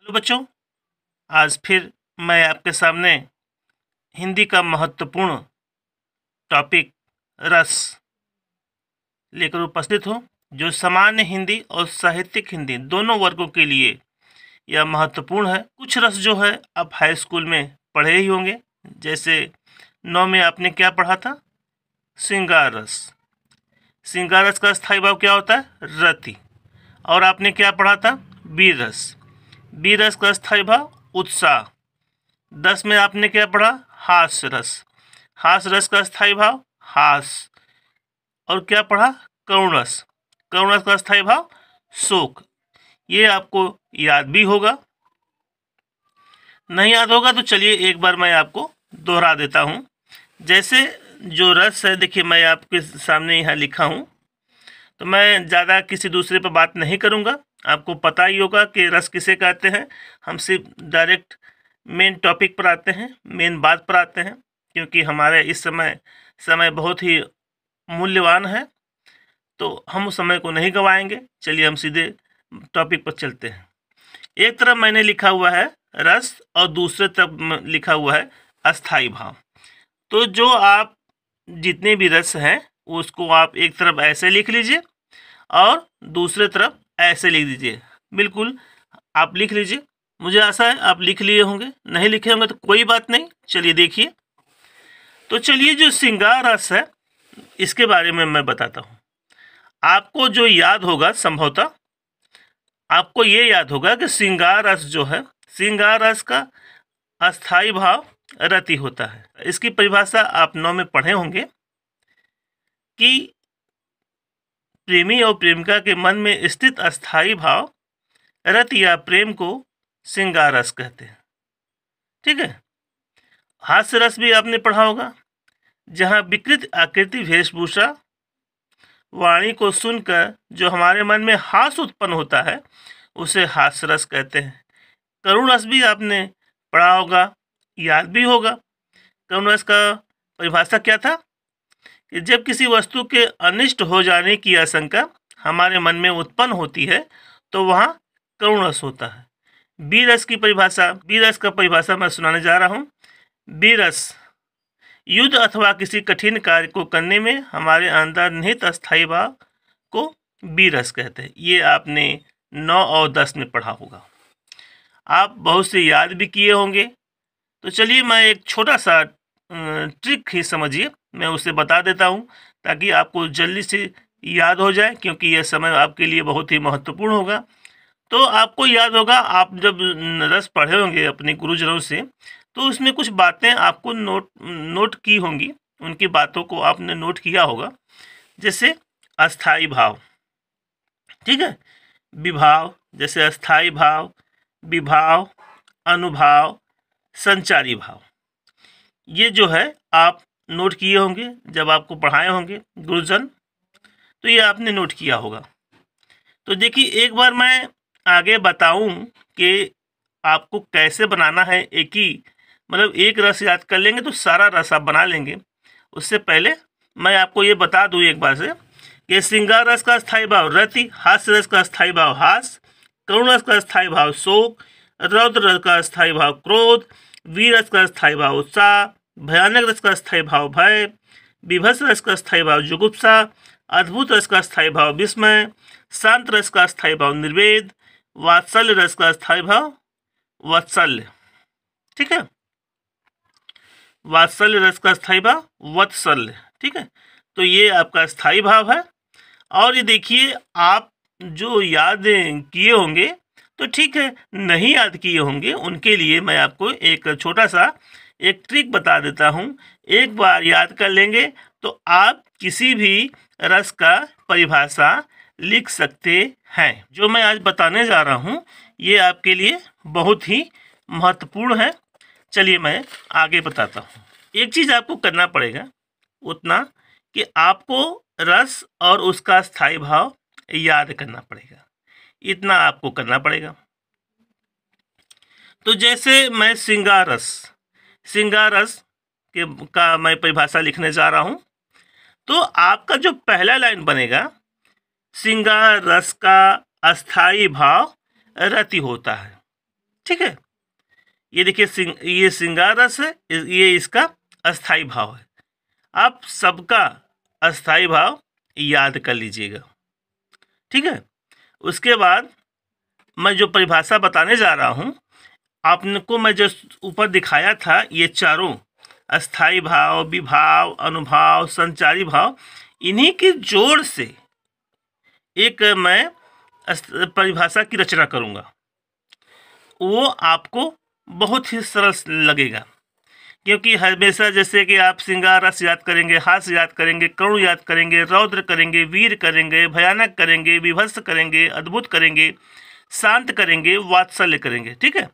तो बच्चों, आज फिर मैं आपके सामने हिंदी का महत्वपूर्ण टॉपिक रस लेकर उपस्थित हूँ, जो सामान्य हिंदी और साहित्यिक हिंदी दोनों वर्गों के लिए यह महत्वपूर्ण है। कुछ रस जो है आप हाई स्कूल में पढ़े ही होंगे। जैसे 9 में आपने क्या पढ़ा था? श्रृंगार रस। श्रृंगार रस का स्थायी भाव क्या होता है? रति। और आपने क्या पढ़ा था? वीर रस। वीर रस का स्थायी भाव उत्साह। 10 में आपने क्या पढ़ा? हास्य रस। हास्य रस का स्थायी भाव हास। और क्या पढ़ा? करुण रस। करुण रस का स्थायी भाव शोक। ये आपको याद भी होगा। नहीं याद होगा तो चलिए एक बार मैं आपको दोहरा देता हूँ। जैसे जो रस है, देखिए मैं आपके सामने यहाँ लिखा हूँ, तो मैं ज़्यादा किसी दूसरे पर बात नहीं करूँगा। आपको पता ही होगा कि रस किसे कहते हैं। हम सिर्फ डायरेक्ट मेन टॉपिक पर आते हैं, मेन बात पर आते हैं, क्योंकि हमारे इस समय बहुत ही मूल्यवान है, तो हम उस समय को नहीं गंवाएंगे। चलिए हम सीधे टॉपिक पर चलते हैं। एक तरफ मैंने लिखा हुआ है रस और दूसरे तरफ लिखा हुआ है अस्थाई भाव। तो जो आप जितने भी रस हैं उसको आप एक तरफ ऐसे लिख लीजिए और दूसरे तरफ ऐसे लिख दीजिए। बिल्कुल आप लिख लीजिए। मुझे आशा है आप लिख लिए होंगे, नहीं लिखे होंगे तो कोई बात नहीं। चलिए देखिए, तो चलिए जो श्रृंगार रस है इसके बारे में मैं बताता हूँ। आपको जो याद होगा, संभवतः आपको ये याद होगा कि श्रृंगार रस जो है, श्रृंगार रस का अस्थाई भाव रति होता है। इसकी परिभाषा आप 9 में पढ़े होंगे कि प्रेमी और प्रेमिका के मन में स्थित अस्थाई भाव रति या प्रेम को श्रृंगार रस कहते हैं। ठीक है। हास्य रस भी आपने पढ़ा होगा, जहाँ विकृत आकृति वेशभूषा वाणी को सुनकर जो हमारे मन में हास्य उत्पन्न होता है उसे हास्य रस कहते हैं। करुण रस भी आपने पढ़ा होगा, याद भी होगा। करुण रस का परिभाषा क्या था कि जब किसी वस्तु के अनिष्ट हो जाने की आशंका हमारे मन में उत्पन्न होती है तो वहाँ करुण रस होता है। वीर रस की परिभाषा, वीर रस का परिभाषा मैं सुनाने जा रहा हूँ। वीर रस युद्ध अथवा किसी कठिन कार्य को करने में हमारे अंदर निहित अस्थायी भाव को वीर रस कहते हैं। ये आपने 9 और 10 में पढ़ा होगा। आप बहुत से याद भी किए होंगे। तो चलिए मैं एक छोटा सा ट्रिक ही समझिए, मैं उसे बता देता हूँ ताकि आपको जल्दी से याद हो जाए, क्योंकि यह समय आपके लिए बहुत ही महत्वपूर्ण होगा। तो आपको याद होगा, आप जब रस पढ़े होंगे अपने गुरुजनों से, तो उसमें कुछ बातें आपको नोट की होंगी, उनकी बातों को आपने नोट किया होगा। जैसे अस्थाई भाव, ठीक है, विभाव, जैसे अस्थाई भाव, विभाव, अनुभाव, संचारी भाव, ये जो है आप नोट किए होंगे जब आपको पढ़ाए होंगे गुरुजन, तो ये आपने नोट किया होगा। तो देखिए एक बार मैं आगे बताऊं कि आपको कैसे बनाना है। एक ही मतलब एक रस याद कर लेंगे तो सारा रस आप बना लेंगे। उससे पहले मैं आपको ये बता दूं एक बार से कि श्रृंगार रस का स्थायी भाव रति, हास्य रस का स्थायी भाव हास, करुण रस का स्थायी भाव शोक, रौद्र रस का स्थायी भाव क्रोध, वीर रस का स्थायी भाव उत्साह, भयानक रस का स्थायी भाव भय, विभत्स रस का स्थायी भाव जुगुप्सा, अद्भुत रस का स्थायी भाव विस्मय, शांत रस का स्थायी भाव निर्वेद, वात्सल्य रस का स्थायी भाव वात्सल्य। ठीक है, वात्सल्य रस का स्थायी भाव वत्सल्य। ठीक है, तो ये आपका स्थायी भाव है। और ये देखिए आप जो याद किए होंगे तो ठीक है, नहीं याद किए होंगे उनके लिए मैं आपको एक छोटा सा एक ट्रिक बता देता हूँ। एक बार याद कर लेंगे तो आप किसी भी रस का परिभाषा लिख सकते हैं। जो मैं आज बताने जा रहा हूँ ये आपके लिए बहुत ही महत्वपूर्ण है। चलिए मैं आगे बताता हूँ। एक चीज़ आपको करना पड़ेगा उतना कि आपको रस और उसका स्थायी भाव याद करना पड़ेगा, इतना आपको करना पड़ेगा। तो जैसे मैं श्रृंगार रस का मैं परिभाषा लिखने जा रहा हूँ, तो आपका जो पहला लाइन बनेगा, श्रृंगार रस का अस्थाई भाव रति होता है। ठीक है। ये देखिए ये श्रृंगार रस है, ये इसका अस्थाई भाव है। आप सबका अस्थाई भाव याद कर लीजिएगा, ठीक है। उसके बाद मैं जो परिभाषा बताने जा रहा हूँ, आपको मैं जो ऊपर दिखाया था, ये चारों अस्थाई भाव, विभाव, अनुभाव, संचारी भाव, इन्हीं के जोड़ से एक मैं परिभाषा की रचना करूँगा। वो आपको बहुत ही सरल लगेगा, क्योंकि हमेशा जैसे कि आप श्रृंगार रस याद करेंगे, हास्य याद करेंगे, करुण याद करेंगे, रौद्र करेंगे, वीर करेंगे, भयानक करेंगे, विभत्स करेंगे, अद्भुत करेंगे, शांत करेंगे, वात्सल्य करेंगे, ठीक है।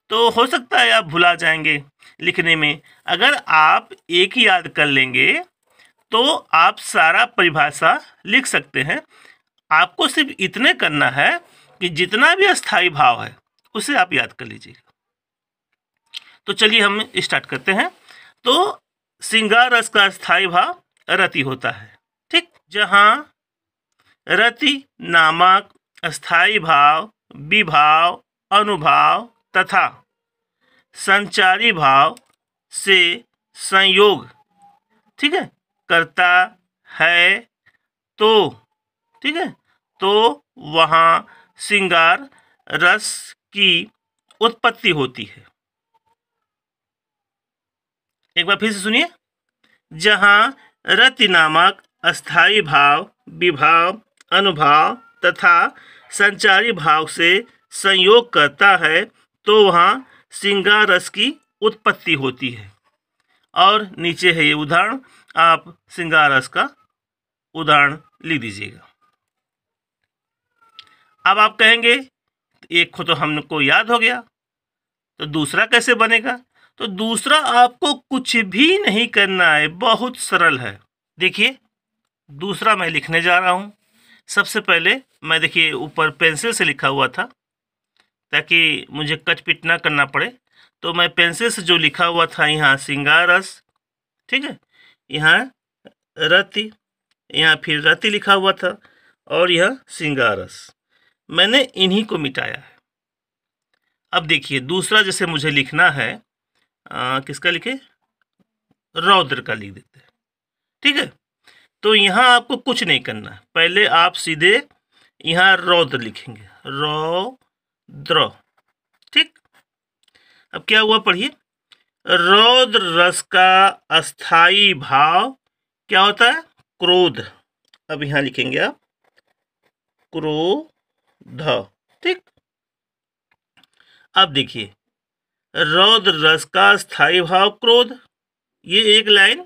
तो हो सकता है आप भुला जाएंगे लिखने में। अगर आप एक ही याद कर लेंगे तो आप सारा परिभाषा लिख सकते हैं। आपको सिर्फ इतने करना है कि जितना भी अस्थाई भाव है उसे आप याद कर लीजिएगा। तो चलिए हम स्टार्ट करते हैं। तो श्रृंगार रस का अस्थाई भाव रति होता है, ठीक। जहां रति नामक अस्थाई भाव, विभाव, अनुभाव तथा संचारी भाव से संयोग, ठीक है, करता है, तो ठीक है, तो वहां श्रृंगार रस की उत्पत्ति होती है। एक बार फिर से सुनिए। जहां रति नामक अस्थाई भाव, विभाव, अनुभाव तथा संचारी भाव से संयोग करता है, तो वहां श्रृंगार रस की उत्पत्ति होती है। और नीचे है ये उदाहरण, आप श्रृंगार रस का उदाहरण लिख दीजिएगा। अब आप कहेंगे एक को तो हमको याद हो गया, तो दूसरा कैसे बनेगा? तो दूसरा आपको कुछ भी नहीं करना है, बहुत सरल है। देखिए दूसरा मैं लिखने जा रहा हूँ। सबसे पहले मैं देखिए ऊपर पेंसिल से लिखा हुआ था ताकि मुझे कट पिट ना करना पड़े, तो मैं पेंसिल से जो लिखा हुआ था, यहाँ श्रृंगार रस, ठीक है, यहाँ रति, यहाँ फिर रति लिखा हुआ था और यह श्रृंगार रस, मैंने इन्हीं को मिटाया है। अब देखिए दूसरा जैसे मुझे लिखना है, किसका लिखे? रौद्र का लिख देते हैं, ठीक है। तो यहाँ आपको कुछ नहीं करना है, पहले आप सीधे यहाँ रौद्र लिखेंगे, रौद्र, ठीक। अब क्या हुआ पढ़िए। रौद्र रस का अस्थाई भाव क्या होता है? क्रोध। अब यहाँ लिखेंगे आप क्रोध, ठीक। अब देखिए रौद्र रस का स्थायी भाव क्रोध, ये एक लाइन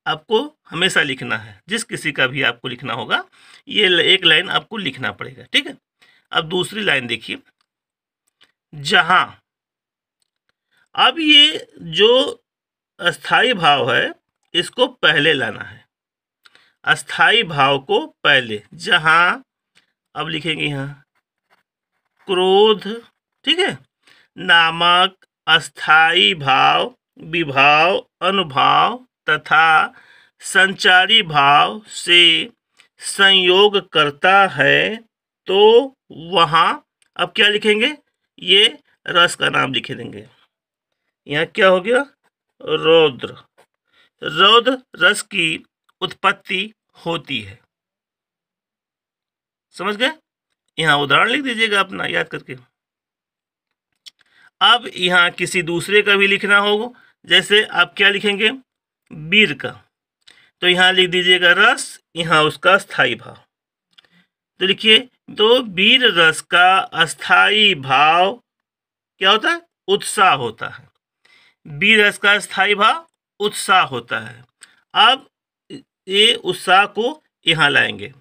आपको हमेशा लिखना है, जिस किसी का भी आपको लिखना होगा, ये एक लाइन आपको लिखना पड़ेगा, ठीक है। अब दूसरी लाइन देखिए, जहां, अब ये जो अस्थाई भाव है इसको पहले लाना है, अस्थाई भाव को पहले। जहां, अब लिखेंगे यहाँ क्रोध, ठीक है, नामक अस्थाई भाव, विभाव, अनुभाव तथा संचारी भाव से संयोग करता है, तो वहां, अब क्या लिखेंगे? ये रस का नाम लिख देंगे। यहाँ क्या हो गया? रौद्र। रौद्र रस की उत्पत्ति होती है। समझ गए? यहाँ उदाहरण लिख दीजिएगा अपना याद करके। अब यहाँ किसी दूसरे का भी लिखना होगा, जैसे आप क्या लिखेंगे? वीर का, तो यहाँ लिख दीजिएगा रस, यहाँ उसका स्थायी भाव। तो लिखिए, तो वीर रस का अस्थाई भाव क्या होता है? उत्साह होता है। वीर रस का स्थायी भाव उत्साह होता है। अब ये उत्साह को यहाँ लाएंगे,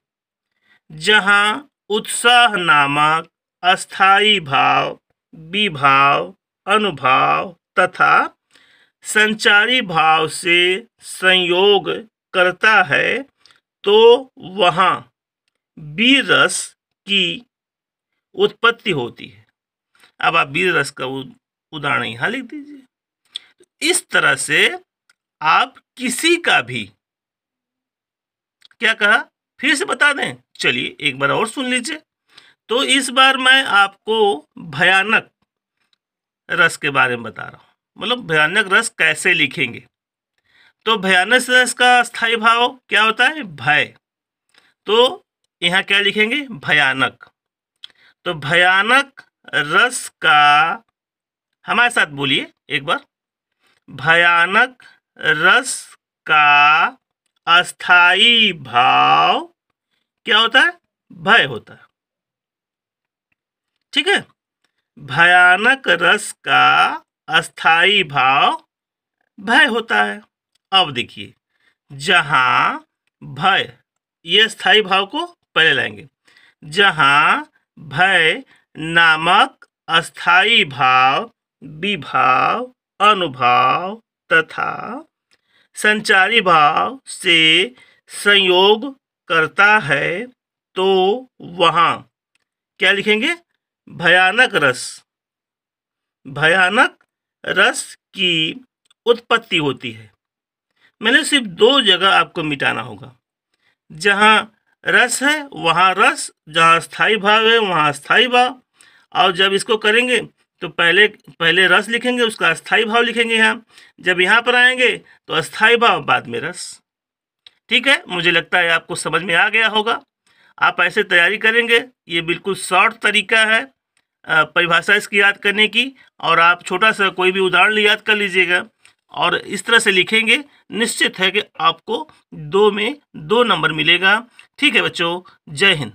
जहाँ उत्साह नामक अस्थाई भाव, विभाव, अनुभाव तथा संचारी भाव से संयोग करता है, तो वहाँ वीर रस की उत्पत्ति होती है। अब आप वीर रस का उदाहरण यहाँ लिख दीजिए। इस तरह से आप किसी का भी, क्या कहा फिर से बता दें, चलिए एक बार और सुन लीजिए। तो इस बार मैं आपको भयानक रस के बारे में बता रहा हूँ, मतलब भयानक रस कैसे लिखेंगे। तो भयानक रस का अस्थाई भाव क्या होता है? भय। तो यहाँ क्या लिखेंगे? भयानक। तो भयानक रस का, हमारे साथ बोलिए एक बार, भयानक रस का अस्थाई भाव क्या होता है? भय होता है। ठीक है, भयानक रस का अस्थाई भाव भय होता है। अब देखिए, जहां भय, ये स्थाई भाव को पहले लाएंगे, जहां भय नामक अस्थाई भाव विभाव, अनुभाव तथा संचारी भाव से संयोग करता है, तो वहां क्या लिखेंगे? भयानक रस, भयानक रस की उत्पत्ति होती है। मैंने सिर्फ 2 जगह आपको मिटाना होगा, जहां रस है वहां रस, जहां स्थाई भाव है वहां स्थाई भाव। और जब इसको करेंगे तो पहले रस लिखेंगे, उसका अस्थाई भाव लिखेंगे यहाँ। जब यहाँ पर आएंगे तो अस्थाई भाव, बाद में रस। ठीक है, मुझे लगता है आपको समझ में आ गया होगा। आप ऐसे तैयारी करेंगे, ये बिल्कुल शॉर्ट तरीका है परिभाषा इसकी याद करने की, और आप छोटा सा कोई भी उदाहरण याद कर लीजिएगा और इस तरह से लिखेंगे, निश्चित है कि आपको 2 में 2 नंबर मिलेगा। ठीक है बच्चों, जय हिंद।